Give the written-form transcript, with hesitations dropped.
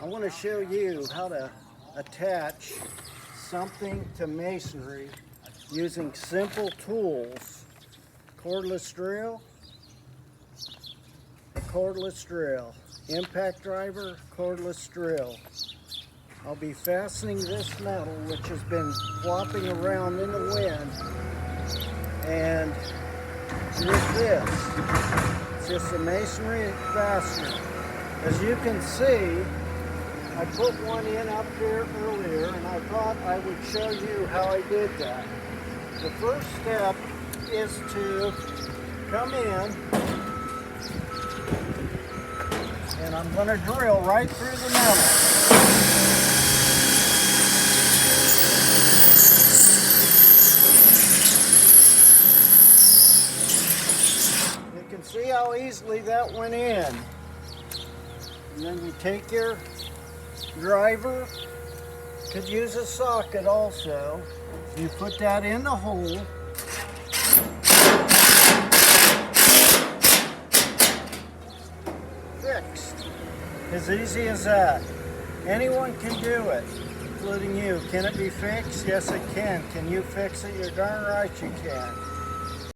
I want to show you how to attach something to masonry using simple tools. Cordless drill, a cordless drill, impact driver, cordless drill. I'll be fastening this metal, which has been flopping around in the wind, and with this, it's just a masonry fastener. As you can see, I put one in up here earlier, and I thought I would show you how I did that. The first step is to come in, and I'm going to drill right through the metal. You can see how easily that went in. And then you take your driver, could use a socket also. You put that in the hole. Fixed. As easy as that. Anyone can do it, including you. Can it be fixed? Yes, it can. Can you fix it? You're darn right you can.